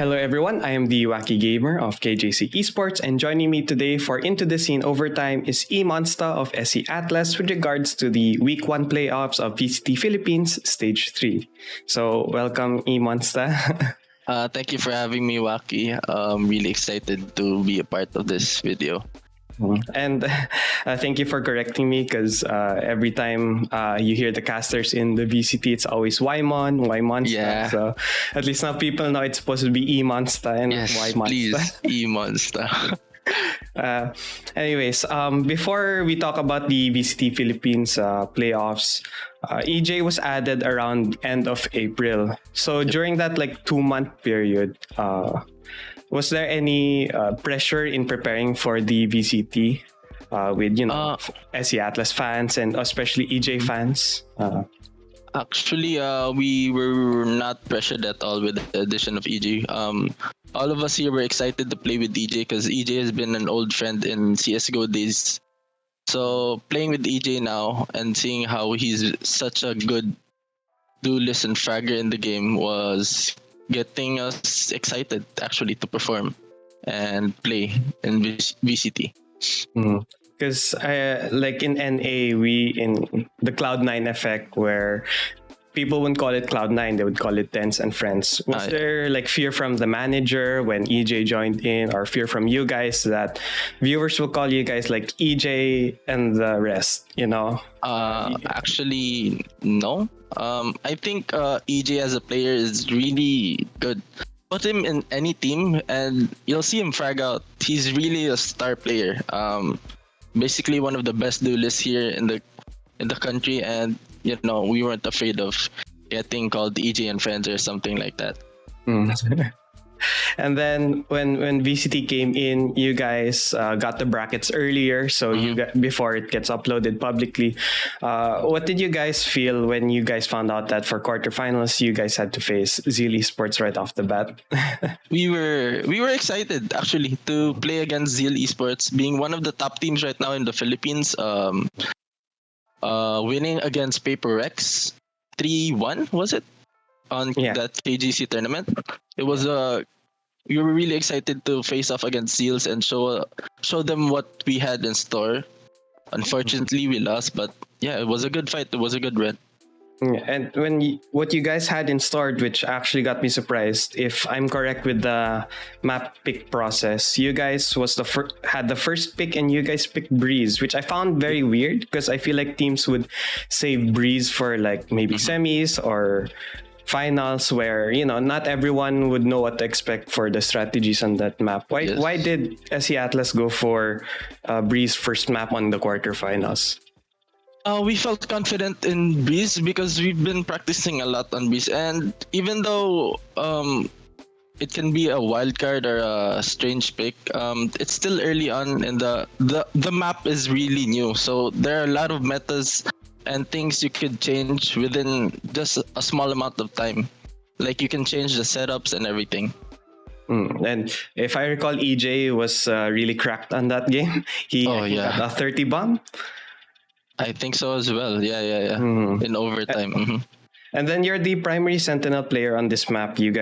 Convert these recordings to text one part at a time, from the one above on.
Hello everyone, I am TheJoaquiGamer of KJC Esports, and joining me today for Into the Scene Overtime is YMONstah of SC Atlas with regards to the Week 1 playoffs of VCT Philippines Stage 3. So welcome YMONstah. Thank you for having me, Waki. I'm really excited to be a part of this video. And thank you for correcting me because every time you hear the casters in the VCT, it's always YMONstah. Yeah. So at least now people know it's supposed to be YMONstah and Yes, YMONstah. please, YMONstah. Anyways, before we talk about the VCT Philippines playoffs, EJ was added around end of April. So during that 2-month period, was there any pressure in preparing for the VCT with SC Atlas fans and especially EJ fans? Actually, we were not pressured at all with the addition of EJ. All of us here were excited to play with EJ because EJ has been an old friend in CSGO days. So playing with EJ now and seeing how he's such a good duelist and fragger in the game was getting us excited actually to perform and play in VCT. Because in NA, we in the Cloud9 effect where people wouldn't call it Cloud9, they would call it Tens and Friends. Was there fear from the manager when EJ joined in, or fear from you guys that viewers will call you guys like EJ and the rest, Actually, no. I think EJ as a player is really good. Put him in any team and you'll see him frag out. He's really a star player. Basically one of the best duelists here in the country, and we weren't afraid of getting called EJ and Friends or something like that. And then when VCT came in, you guys got the brackets earlier, so you got before it gets uploaded publicly. What did you guys feel when you guys found out that for quarterfinals you guys had to face Zeal Esports right off the bat? We were excited actually to play against Zeal Esports, being one of the top teams right now in the Philippines. Winning against Paper Rex 3-1, was it? On that KGC tournament. It was we were really excited to face off against Seals and show them what we had in store. Unfortunately, we lost, but yeah, it was a good fight. It was a good run. And what you guys had in store, which actually got me surprised, if I'm correct with the map pick process, you guys had the first pick and you guys picked Breeze, which I found very weird because I feel like teams would save Breeze for maybe semis or finals where not everyone would know what to expect for the strategies on that map. Why did SC Atlas go for Breeze first map on the quarterfinals? We felt confident in Breeze because we've been practicing a lot on Breeze, and even though it can be a wild card or a strange pick, it's still early on, and the map is really new, so there are a lot of metas and things you could change within just a small amount of time. Like you can change the setups and everything. And if I recall, EJ was really cracked on that game. He got a 30 bomb. I think so as well. Yeah. In overtime. And then you're the primary Sentinel player on this map. You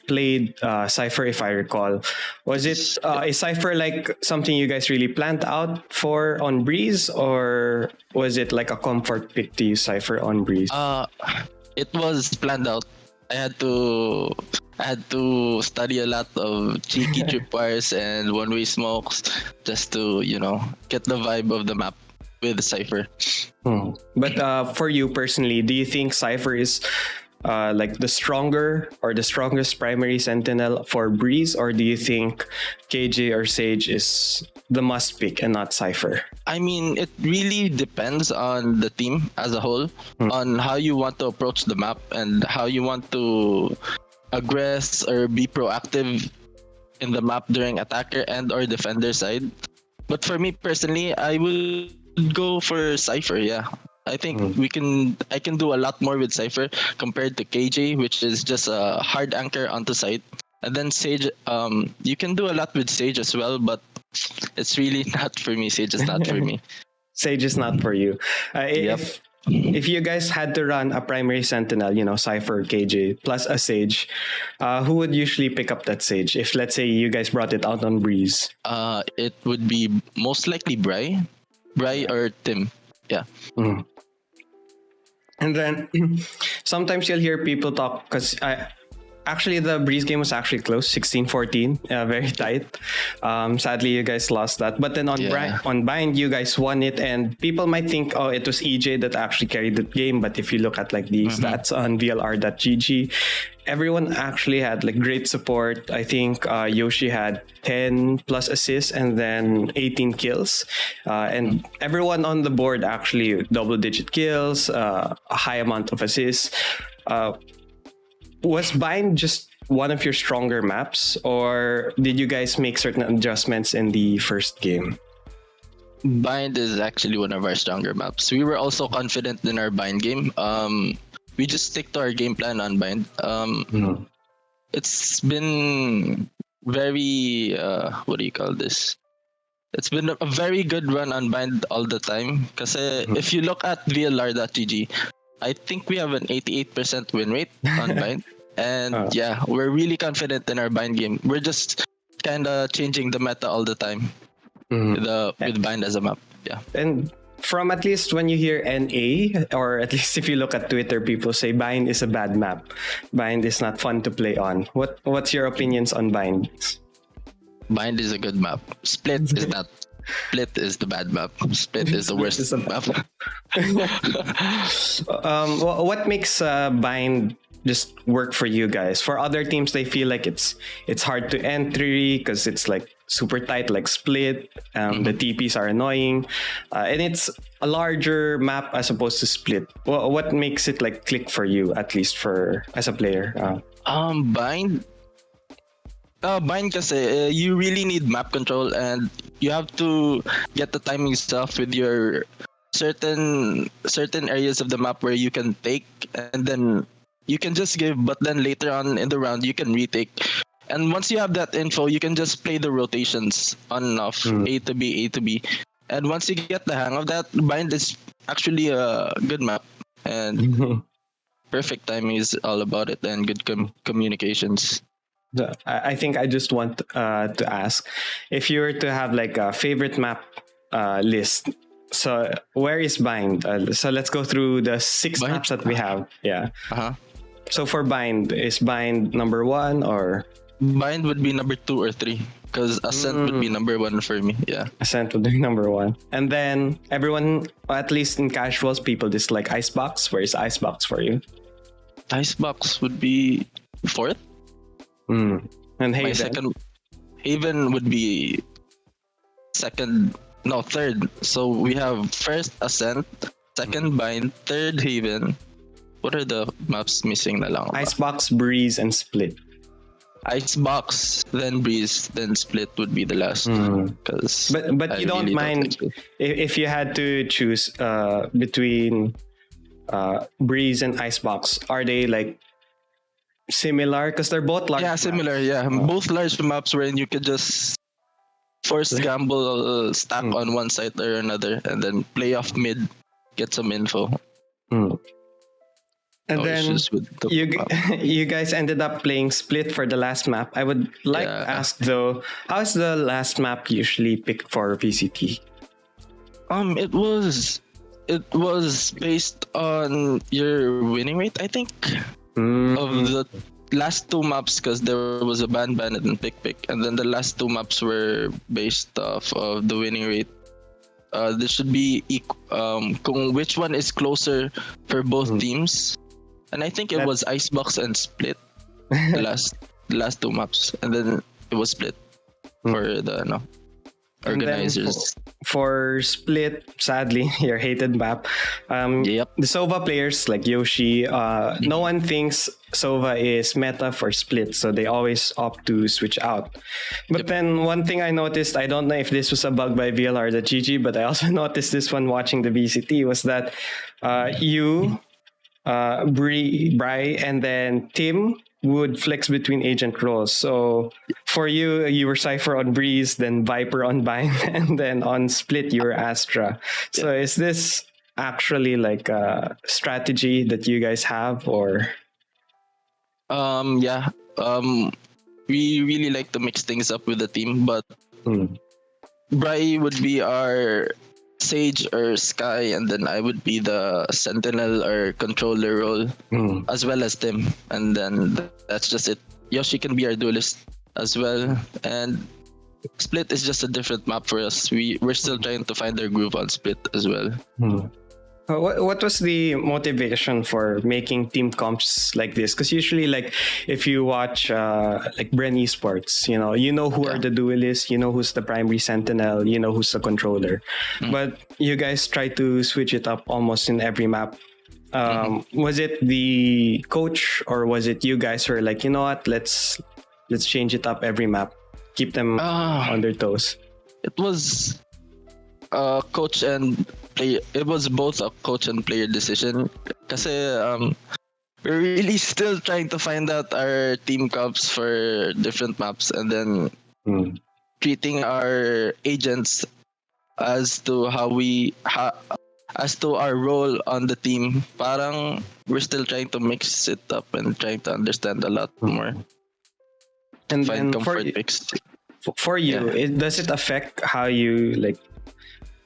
played Cypher, if I recall. Was it is Cypher something you guys really planned out for on Breeze, or was it like a comfort pick to use Cypher on Breeze? It was planned out. I had to study a lot of cheeky tripwires and one-way smokes just to get the vibe of the map with Cypher. But for you personally, do you think Cypher is the stronger or the strongest primary Sentinel for Breeze, or do you think KJ or Sage is the must pick and not Cypher? I mean, it really depends on the team as a whole, on how you want to approach the map and how you want to aggress or be proactive in the map during attacker and or defender side. But for me personally, I will go for Cypher. Yeah, I think I can do a lot more with Cypher compared to KJ, which is just a hard anchor onto site. And then Sage, you can do a lot with Sage as well, but it's really not for me. Sage is not for me. Sage is not for you. if you guys had to run a primary Sentinel, Cypher, KJ, plus a Sage, who would usually pick up that Sage? If, let's say, you guys brought it out on Breeze. It would be most likely Bry or Tim. Yeah. Mm. And then sometimes you'll hear people talk, because actually the Breeze game was actually close, 16-14, very tight. Sadly, you guys lost that. But then on Bind, you guys won it, and people might think, oh, it was EJ that actually carried the game. But if you look at like the stats on VLR.gg, everyone actually had like great support. I think Yoshi had 10 plus assists and then 18 kills. And everyone on the board actually double-digit kills, a high amount of assists. Was Bind just one of your stronger maps, or did you guys make certain adjustments in the first game? Bind is actually one of our stronger maps. We were also confident in our Bind game. We just stick to our game plan on Bind. It's been very what do you call this? It's been a very good run on Bind all the time. Because if you look at VLR.gg, I think we have an 88% win rate on Bind. And we're really confident in our Bind game. We're just kind of changing the meta all the time with Bind as a map. Yeah. And from at least when you hear NA, or at least if you look at Twitter, people say Bind is a bad map. Bind is not fun to play on. What's your opinions on Bind? Bind is a good map. Split is not. Split is the bad map. Split is the worst map. What makes Bind just work for you guys? For other teams, they feel like it's hard to entry because it's like super tight, like Split. The TPs are annoying, and it's a larger map as opposed to Split. What makes it like click for you, at least for as a player? Bind kasi you really need map control, and you have to get the timing stuff with your certain areas of the map where you can take, and then you can just give, but then later on in the round you can retake. And once you have that info, you can just play the rotations on and off, A to B. And once you get the hang of that, Bind is actually a good map, and perfect timing is all about it, and good communications. I think I just want to ask, if you were to have like a favorite map list, so where is Bind? So let's go through the 6 maps that we have. Yeah. So for Bind, is Bind number 1 or? Bind would be number 2 or 3, because Ascent would be number 1 for me. Yeah. Ascent would be number 1. And then everyone, at least in casuals, people dislike Icebox. Where is Icebox for you? Icebox would be 4th. And Haven? My second, Haven would be 3rd. So we have 1st Ascent, 2nd Bind, 3rd Haven. What are the maps missing na lang? Icebox, Breeze, and Split. Icebox, then Breeze, then Split would be the last. But you don't mind if you had to choose between Breeze and Icebox. Are they like similar? Because they're both large. Yeah, similar. Yeah, both large maps wherein you could just force gamble stack on one side or another, and then play off mid, get some info. And then you guys ended up playing Split for the last map. I would like to ask though, how is the last map usually picked for VCT? It was based on your winning rate, I think, of the last 2 maps, because there was a Bandit and Pick, and then the last 2 maps were based off of the winning rate. There should be which one is closer for both teams. And I think it was Icebox and Split, the last 2 maps, and then it was Split for the organizers. For Split, sadly, your hated map. The Sova players like Yoshi, no one thinks Sova is meta for Split, so they always opt to switch out. But then one thing I noticed, I don't know if this was a bug by VLR.gg, but I also noticed this one watching the VCT, was that you, Bri, and then Tim would flex between agent roles. So for you were Cypher on Breeze, then Viper on Bind, and then on Split you were Astra. So is this actually like a strategy that you guys have, or? Yeah. We really like to mix things up with the team, but Mm. Bri would be our Sage or Sky, and then I would be the Sentinel or controller role, Mm. as well as Tim. And then that's just it. Yoshi can be our duelist as well. And Split is just a different map for us. We're still trying to find our groove on Split as well. Mm. What was the motivation for making team comps like this? Because usually, like, if you watch like Bren Esports, you know who are the duelists, you know who's the primary sentinel, you know who's the controller, but you guys try to switch it up almost in every map. Was it the coach or was it you guys who are like, you know what, let's change it up every map, keep them on their toes? It was coach and player. It was both a coach and player decision. Kasi we're really still trying to find out our team comps for different maps, and then treating our agents as to as to our role on the team. Parang we're still trying to mix it up and trying to understand a lot more. And Find then comfort mix. for you, does it affect how you like?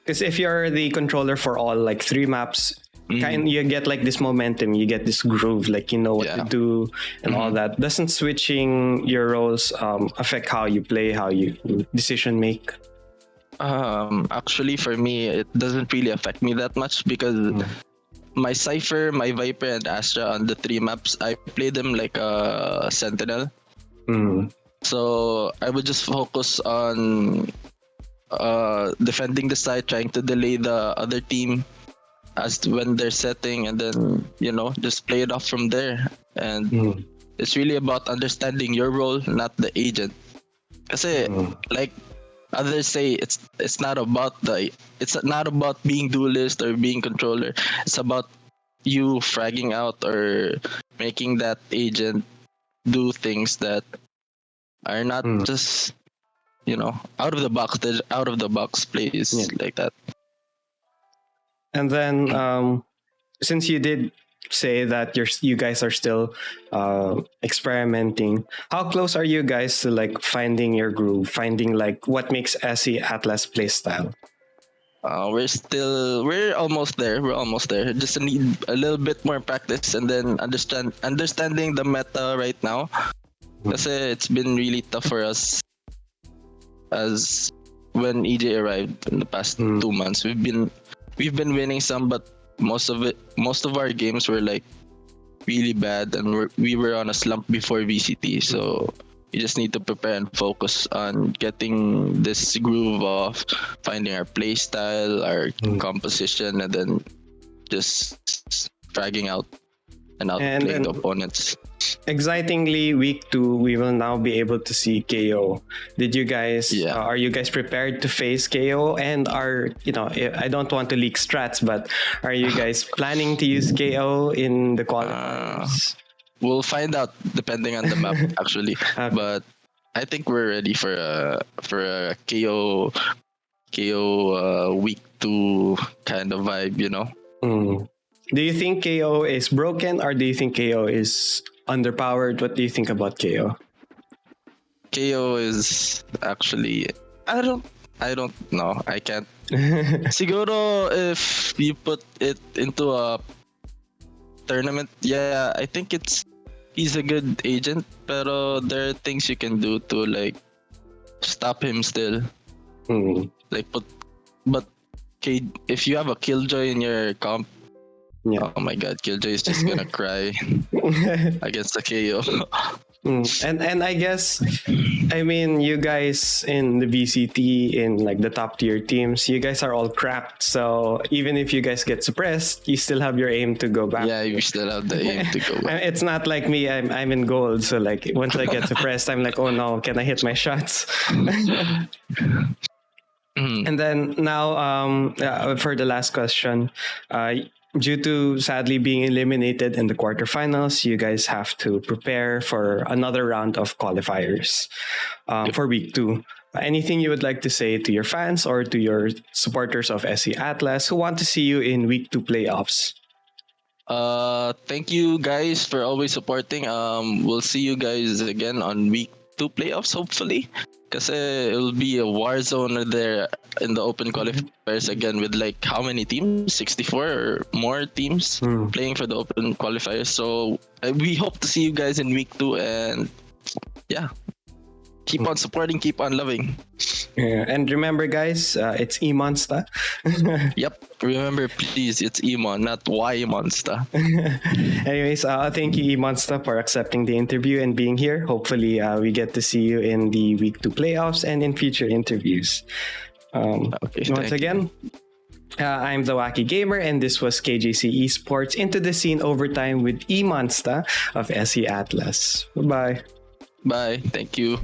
Because if you're the controller for all like 3 maps, you get like this momentum, you get this groove, like you know what to do and all that. Doesn't switching your roles affect how you play, how you decision make? Actually, for me, it doesn't really affect me that much because my Cypher, my Viper, and Astra on the 3 maps, I play them like a Sentinel. So I would just focus on defending the side, trying to delay the other team as to when they're setting, and then just play it off from there. And it's really about understanding your role, not the agent. Kasi like others say, it's not about being duelist or being controller. It's about you fragging out or making that agent do things that are not just out of the box. There's out of the box plays like that. And then since you did say that you guys are still experimenting, how close are you guys to like finding your groove, finding like what makes SE Atlas play style? We're almost there. Just need a little bit more practice, and then understanding the meta right now. Kasi it's been really tough for us as when EJ arrived in the past 2 months. We've been winning some, but most of our games were like really bad, and we were on a slump before VCT. So we just need to prepare and focus on getting this groove of finding our play style, our composition, and then just dragging out and outplaying the opponents. Excitingly, week 2, we will now be able to see KO. Did you guys? Are you guys prepared to face KO? And I don't want to leak strats, but are you guys planning to use KO in the qualifiers? We'll find out depending on the map, actually. Okay. But I think we're ready for a KO week 2 kind of vibe, Do you think KO is broken, or do you think KO is underpowered? What do you think about KO? KO is actually I don't know. I can't. Siguro if you put it into a tournament, I think he's a good agent, pero there are things you can do to like stop him still. But if you have a Killjoy in your comp, oh my god, Killjoy is just gonna cry against the KO. And I guess, I mean, you guys in the VCT, in like the top tier teams, you guys are all cracked. So even if you guys get suppressed, you still have your aim to go back. Yeah, you still have the aim to go back. It's not like me, I'm in gold. So like once I get suppressed, I'm like, oh no, can I hit my shots? And then now, for the last question, due to sadly being eliminated in the quarterfinals, you guys have to prepare for another round of qualifiers for week 2. Anything you would like to say to your fans or to your supporters of SE Atlas who want to see you in week 2 playoffs? Thank you guys for always supporting. We'll see you guys again on week 2 playoffs, hopefully. Because it'll be a war zone there in the open qualifiers again with like how many teams? 64 or more teams playing for the open qualifiers. So we hope to see you guys in week 2 and yeah. Keep on supporting, keep on loving. Yeah. And remember, guys, it's YMONstah. Yep. Remember, please, it's Emon, not YMONstah. Anyways, thank you, YMONstah, for accepting the interview and being here. Hopefully, we get to see you in the week 2 playoffs and in future interviews. Once again, I'm TheJoaquiGamer, and this was KJC Esports Into the Scene Overtime with YMONstah of SE Atlas. Bye-bye. Bye. Thank you.